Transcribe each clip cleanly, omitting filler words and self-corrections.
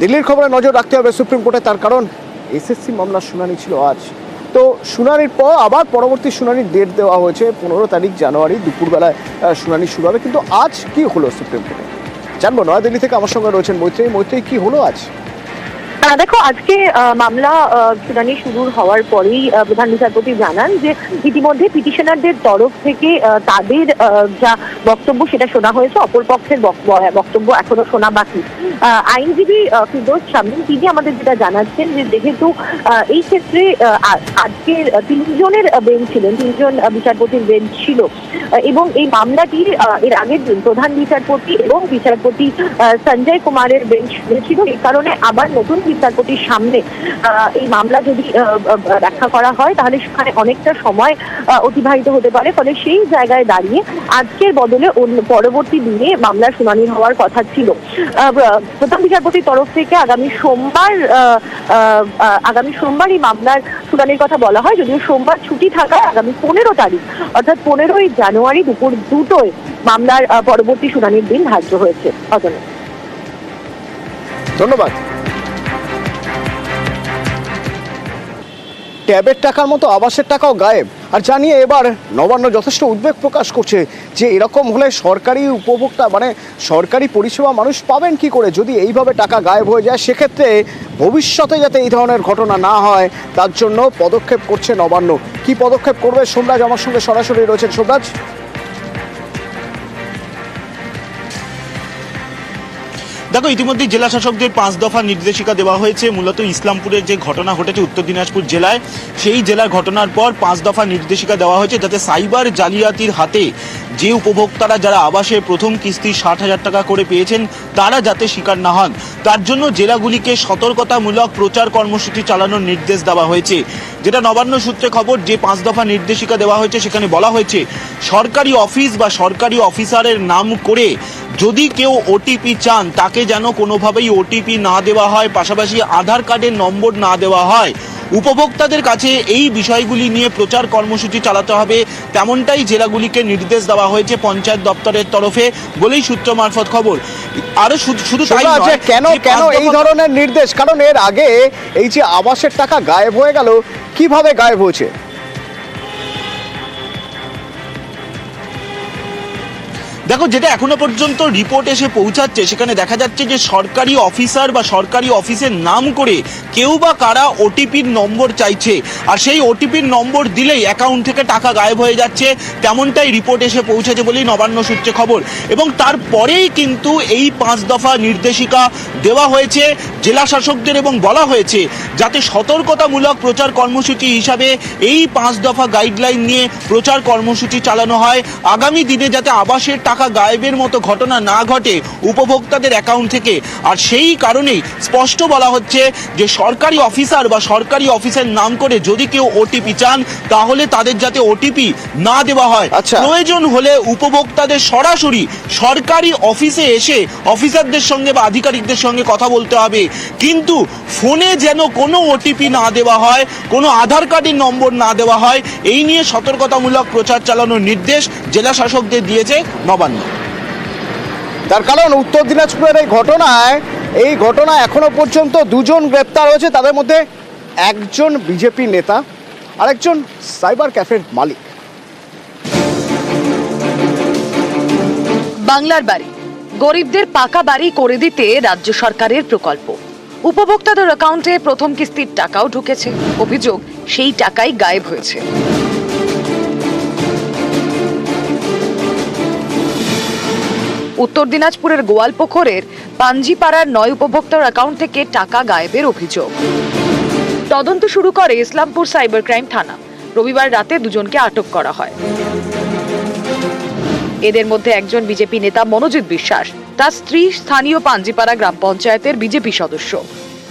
দিল্লির খবরে নজর রাখতে হবে সুপ্রিম কোর্টে, তার কারণ এসএসসি মামলার শুনানি ছিল আজ। তো শুনানির পর আবার পরবর্তী শুনানির ডেট দেওয়া হয়েছে 15 তারিখ জানুয়ারি দুপুরবেলায় শুনানি শুরু হবে। কিন্তু আজ কি হলো সুপ্রিম কোর্টে জানবো। নয়াদিল্লি থেকে আমার সঙ্গে রয়েছেন মৈত্রেয়ী। কি হলো আজ? দেখো, আজকে মামলা শুনানি শুরু হওয়ার পরেই প্রধান বিচারপতি জানান যে ইতিমধ্যে পিটিশনারদের তরফ থেকে তাদের যা বক্তব্য সেটা শোনা হয়েছে, অপরপক্ষের বক্তব্য এখনো শোনা বাকি। আইনজীবী ফিরদৌস শামীম তিনি আমাদের যেটা জানাচ্ছেন যে যেহেতু এই ক্ষেত্রে আজকের তিনজনের বেঞ্চ ছিলেন, তিনজন বিচারপতির বেঞ্চ ছিল এবং এই মামলাটির এর আগের দিন প্রধান বিচারপতি এবং বিচারপতি সঞ্জয় কুমারের বেঞ্চ ছিল, এই কারণে আবার নতুন বিচারপতির সামনে এই মামলা যদি ব্যাখ্যা করা হয় তাহলে সেখানে অনেকটা সময় অতিবাহিত হতে পারে। ফলে সেই জায়গায় দাঁড়িয়ে আজকের বদলে পরবর্তী দিনে মামলার শুনানি হওয়ার কথা ছিল। প্রধান বিচারপতির তরফ থেকে আগামী সোমবার এই মামলার শুনানির কথা বলা হয়, যদিও সোমবার ছুটি থাকায় আগামী 15 তারিখ অর্থাৎ 15ই জানুয়ারি দুপুর 2টোয় মামলার পরবর্তী শুনানির দিন ধার্য হয়েছে। ধন্যবাদ। ট্যাবের টাকার মতো আবাসের টাকাও গায়েব, আর জানিয়ে এবার নবান্ন যথেষ্ট উদ্বেগ প্রকাশ করছে যে এরকম হলে সরকারি উপভোক্তা মানে সরকারি পরিষেবা মানুষ পাবেন কি করে যদি এইভাবে টাকা গায়েব হয়ে যায়। সেক্ষেত্রে ভবিষ্যতে যাতে এই ধরনের ঘটনা না হয় তার জন্য পদক্ষেপ করছে নবান্ন। কি পদক্ষেপ করবে সোমরাজ আমার সঙ্গে সরাসরি রয়েছেন। সোমরাজ, দেখো, ইতিমধ্যে জেলা শাসকদের 5 দফা নির্দেশিকা দেওয়া হয়েছে। মূলত ইসলামপুরের যে ঘটনা ঘটেছে উত্তর দিনাজপুর জেলায়, সেই জেলার ঘটনার পর 5 দফা নির্দেশিকা দেওয়া হয়েছে যাতে সাইবার জালিয়াতির হাতে যে উপভোক্তারা যারা আবাসে প্রথম কিস্তি 60,000 টাকা করে পেয়েছেন তারা যাতে শিকার না হন, তার জন্য জেলাগুলিকে সতর্কতামূলক প্রচার কর্মসূচি চালানোর নির্দেশ দেওয়া হয়েছে। যেটা নবান্ন সূত্রে খবর, যে 5 দফা নির্দেশিকা দেওয়া হয়েছে সেখানে বলা হয়েছে সরকারি অফিস বা সরকারি অফিসারের নাম করে যদি কেউ ওটিপি চান তাকে যেন কোনোভাবেই ওটিপি না দেওয়া হয়, পাশাপাশি আধার কার্ডের নম্বর না দেওয়া হয়। উপভোক্তাদের কাছে এই বিষয়গুলি নিয়ে প্রচার কর্মসূচি চালাতে হবে, তেমনটাই জেলাগুলিকে নির্দেশ দেওয়া হয়েছে পঞ্চায়েত দপ্তরের তরফে বলেই সূত্র মারফত খবর। আরো শুধু তাই নয়, কেন এই ধরনের নির্দেশ? কারণ এর আগে এই যে আবাসের টাকা গায়েব হয়ে গেল, কিভাবে গায়েব হয়েছে? দেখো, যেটা এখনো পর্যন্ত রিপোর্ট এসে পৌঁছাচ্ছে সেখানে দেখা যাচ্ছে যে সরকারি অফিসার বা সরকারি অফিসের নাম করে কেউ বা কারা ওটিপির নম্বর চাইছে, আর সেই ওটিপির নম্বর দিলেই অ্যাকাউন্ট থেকে টাকা গায়েব হয়ে যাচ্ছে, তেমনটাই রিপোর্ট এসে পৌঁছেছে বলেই নবান্ন সূত্রে খবর। এবং তারপরেই কিন্তু এই 5 দফা নির্দেশিকা দেওয়া হয়েছে জেলা শাসকদের এবং বলা হয়েছে যাতে সতর্কতামূলক প্রচার কর্মসূচি হিসাবে এই 5 দফা গাইডলাইন নিয়ে প্রচার কর্মসূচি চালানো হয়। আগামী দিনে যাতে আবাসের টাকা গায়েবের মতো ঘটনা না ঘটে উপভোক্তাদের অ্যাকাউন্ট থেকে। আর সেই কারণেই স্পষ্ট বলা হচ্ছে যে সরকারি অফিসার বা সরকারি অফিসের নাম করে যদি কেউ ওটিপি চান তাহলে তাদের যাতে ওটিপি না দেওয়া হয়। প্রয়োজন হলে উপভোক্তাদের সরাসরি সরকারি অফিসে এসে অফিসারদের সঙ্গে বা আধিকারিকদের সঙ্গে কথা বলতে হবে, কিন্তু ফোনে যেন কোনো ওটিপি না দেওয়া হয়, কোনো আধার কার্ডের নম্বর না দেওয়া হয়, এই নিয়ে সতর্কতামূলক প্রচার চালানোর নির্দেশ জেলা শাসকদের দিয়েছে নবান্ন। তার কারণ উত্তর দিনাজপুরের এই ঘটনায় এখনো পর্যন্ত 2 জন গ্রেপ্তার হয়েছে, তাদের মধ্যে একজন বিজেপি নেতা আর একজন সাইবার ক্যাফের মালিক। বাংলার বাড়ি, গরিবদের পাকা বাড়ি করে দিতে রাজ্য সরকারের প্রকল্প। উপভোক্তাদের অ্যাকাউন্টে প্রথম কিস্তির টাকাও ঢুকেছে, অভিযোগ সেই টাকাই গায়েব হয়েছে। উত্তর দিনাজপুরের গোয়ালপুকুরের পাঞ্জিপাড়ার 9 উপভোক্তার অ্যাকাউন্ট থেকে টাকা গায়েবের অভিযোগ। তদন্ত শুরু করে ইসলামপুর সাইবার ক্রাইম থানা। রবিবার রাতে 2 জনকে আটক করা হয়। এদের মধ্যে একজন বিজেপি নেতা মনোজিৎ বিশ্বাস, তার স্ত্রী স্থানীয় পাঞ্জিপাড়া গ্রাম পঞ্চায়েতের বিজেপি সদস্য।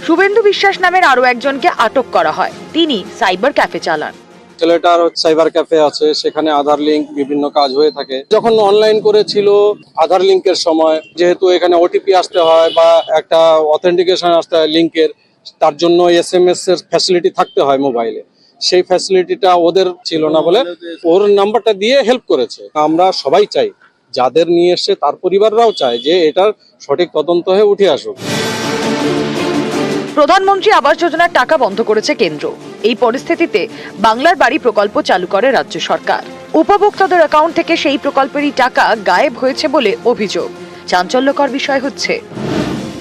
শুভেন্দু বিশ্বাস নামের আরো একজনকে আটক করা হয়, তিনি সাইবার ক্যাফে চালান। ছেলেটার সাইবার ক্যাফে আছে, সেখানে আধার লিঙ্ক বিভিন্ন কাজ হয়ে থাকে। যখন অনলাইন করেছিল আধার লিঙ্কের সময়, যেহেতু এখানে ওটিপি আসতে হয় বা একটা অথেন্টিকেশন আসতে হয় লিঙ্কের, তার জন্য SMS এর ফ্যাসিলিটি থাকতে হয় মোবাইলে, সেই ফ্যাসিলিটিটা ওদের ছিল না বলে ওর নাম্বারটা দিয়ে হেল্প করেছে। আমরা সবাই চাই, যাদের নিয়ে এসছে তার পরিবাররাও চায় যে এটার সঠিক তদন্ত হয়ে উঠে আসুক। প্রধানমন্ত্রী আবাস যোজনার টাকা বন্ধ করেছে কেন্দ্র। এই পরিস্থিতিতে বাংলার বাড়ি প্রকল্প চালু করে রাজ্য সরকার। উপভোক্তাদের অ্যাকাউন্ট থেকে সেই প্রকল্পেরই টাকা গায়েব হয়েছে বলে অভিযোগ। চাঞ্চল্যকর বিষয় হচ্ছে,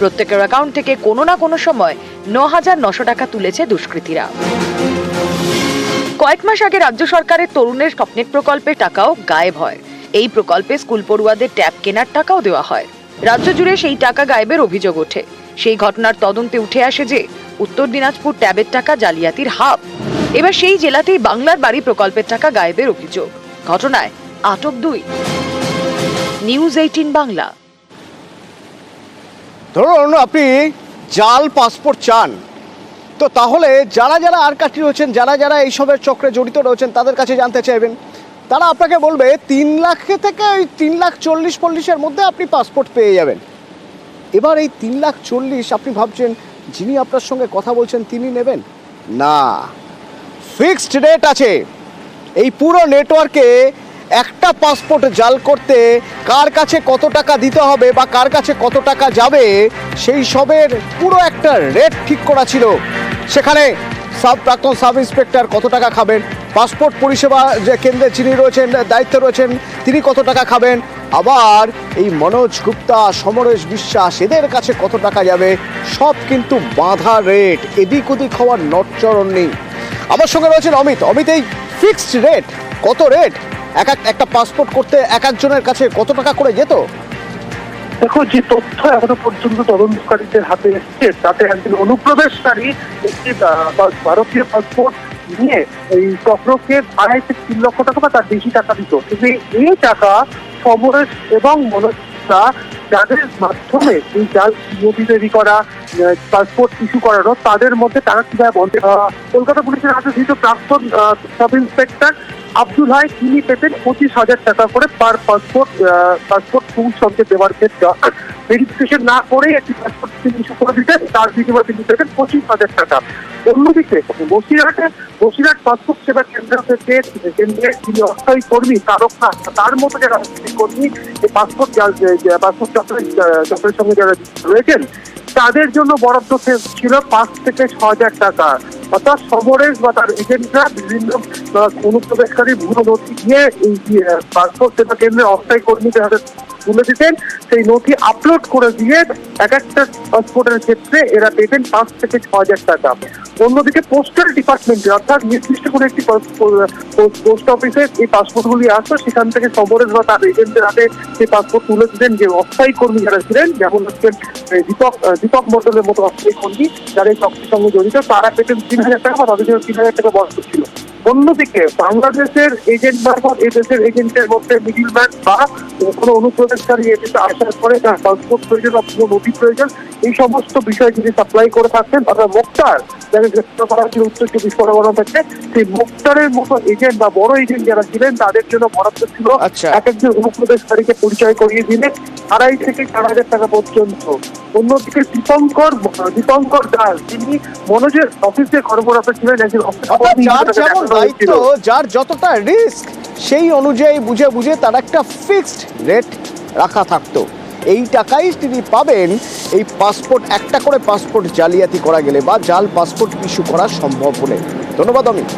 প্রত্যেকের অ্যাকাউন্ট থেকে কোনো না কোনো সময় 9,900 টাকা তুলেছে দুষ্কৃতীরা। কয়েক মাস আগে রাজ্য সরকারের তরুণের স্বপ্নের প্রকল্পের টাকাও গায়েব হয়। এই প্রকল্পে স্কুল পড়ুয়াদের ট্যাব কেনার টাকাও দেওয়া হয়। রাজ্য জুড়ে সেই টাকা গায়েবের অভিযোগ ওঠে। সেই ঘটনার তদন্তে উঠে আসে যে উত্তর দিনাজপুর ট্যাবের টাকা জালিয়াতির হাব। এবার সেই জেলাতেই বাংলার বাড়ি প্রকল্পের টাকা গায়েবের অভিযোগ। ঘটনায় আটক 2। নিউজ 18 বাংলা। ধরুন আপনি জাল পাসপোর্ট চান, তো তাহলে যারা যারা আরকাঠি রয়েছেন, যারা যারা এইসবের চক্রে জড়িত রয়েছেন, তাদের কাছে জানতে চাইবেন। তারা আপনাকে বলবে 3 লাখ থেকে ওই 3,40,000-40,000-এর মধ্যে আপনি পাসপোর্ট পেয়ে যাবেন। এবার এই 3,40,000 আপনি ভাবছেন যিনি আপনার সঙ্গে কথা বলছেন তিনি নেবেন না, ফিক্সড রেট আছে। এই পুরো নেটওয়ার্কে একটা পাসপোর্ট জাল করতে কার কাছে কত টাকা দিতে হবে বা কার কাছে কত টাকা যাবে সেই সবের পুরো একটা রেট ঠিক করা ছিল। সেখানে প্রাক্তন সাব ইন্সপেক্টর কত টাকা খাবেন, পাসপোর্ট পরিষেবা যে কেন্দ্রে যিনি রয়েছেন দায়িত্বে রয়েছেন তিনি কত টাকা খাবেন, আবার এই মনোজ গুপ্তা, সমরেশ বিশ্বাস এদের কাছে কত টাকা যাবে, সব কিন্তু বাঁধা রেট, এদিক ওদিক হওয়ার নড়চড় নেই। আমার সঙ্গে রয়েছেন অমিত। অমিত, এই ফিক্সড রেট কত রেট? একটা পাসপোর্ট করতে এক একজনের কাছে কত টাকা করে যেত? দেখো, যে তথ্য এখনো পর্যন্ত তদন্তকারীদের হাতে এসছে তাতে একজন অনুপ্রবেশকারী একটি ভারতীয় পাসপোর্ট নিয়ে এই চক্রকে 2.5 থেকে 3 লক্ষ টাকা বা তার বেশি টাকা দিত। কিন্তু এই টাকা সমরেশ এবং মনোজদা, যাদের মাধ্যমে এই জাল নথি তৈরি করা, পাসপোর্ট ইস্যু করানো, তাদের মধ্যে টাকা কিভাবে বন্ধ। কলকাতা পুলিশের হাতে ধৃত প্রাক্তন সাব ইন্সপেক্টর আব্দুল হাই, তিনি পেতেন 25,000 টাকা করে পার পাসপোর্ট ফুল সঙ্গে দেওয়ার ক্ষেত্রে। ভেরিফিকেশন না করে একটি পাসপোর্ট তিনি ইস্যু করে দিতেন, তার বিনিময়ে তিনি পেতেন 25,000 টাকা। অন্যদিকে বসিরহাট পাসপোর্ট সেবা কেন্দ্র থেকে কেন্দ্রের যিনি অস্থায়ী কর্মী তারক নাথ, তার মতো যারা অস্থায়ী কর্মী এই পাসপোর্ট চক্রের সঙ্গে যারা রয়েছেন, তাদের জন্য বরাদ্দ ছিল 5 থেকে 6,000 টাকা। অর্থাৎ সমরেশ বা তার এজেন্টরা বিভিন্ন অনুপ্রবেশকারী ভুয়ো নথি দিয়ে এই পাসপোর্ট সেবা কেন্দ্রের অস্থায়ী কর্মীদের হাতে তুলে দিতেন। সেই নথি আপলোড করে দিয়ে এক একটা পাসপোর্টের ক্ষেত্রে এরা পেতেন 5 থেকে 6,000 টাকা। অন্যদিকে পোস্টাল ডিপার্টমেন্টে, অর্থাৎ নির্দিষ্ট করে একটি পোস্ট অফিসে এই পাসপোর্টগুলি আসতো, সেখান থেকে সমরেশ বা তার এজেন্টের হাতে সেই পাসপোর্ট তুলে দিতেন যে অস্থায়ী কর্মী যারা ছিলেন, যেমন হচ্ছেন দীপক মন্ডলের মতো অস্থায়ী কর্মী যারা এই চক্রের সঙ্গে জড়িত, তারা পেতেন 3,000 টাকা বা তাদের জন্য 3,000 টাকা বরাদ্দ ছিল। অন্যদিকে বাংলাদেশের এজেন্ট মারফত এই দেশের এজেন্টের মধ্যে মিডিলম্যান বা কোনো অনুপ্রবেশকারী এজেন্ট আসার পরে তার পাসপোর্ট প্রয়োজন বা কোনো নথি প্রয়োজন, এই সমস্ত বিষয় যিনি সাপ্লাই করে থাকতেন, অর্থাৎ মোক্তার, যাকে গ্রেফতার করা হয়েছিল উত্তর 24 পরগনা থেকে, সেই মোক্তারের মতো এজেন্ট বা বড় এজেন্ট যারা ছিলেন তাদের জন্য বরাদ্দ ছিল এক একজন অনুপ্রবেশকারীকে পরিচয় করিয়ে দিলে 2,500 থেকে 4,000 টাকা পর্যন্ত। অন্যদিকে দীপঙ্কর দাস, যিনি মনোজের অফিসে কর্মরত ছিলেন, একজন দায়িত্ব, যার যতটা রিস্ক সেই অনুযায়ী বুঝে তার একটা ফিক্সড রেট রাখা থাকতো। এই টাকাই তিনি পাবেন এই পাসপোর্ট, একটা করে পাসপোর্ট জালিয়াতি করা গেলে বা জাল পাসপোর্ট ইস্যু করা সম্ভব হলে। ধন্যবাদ অমিত।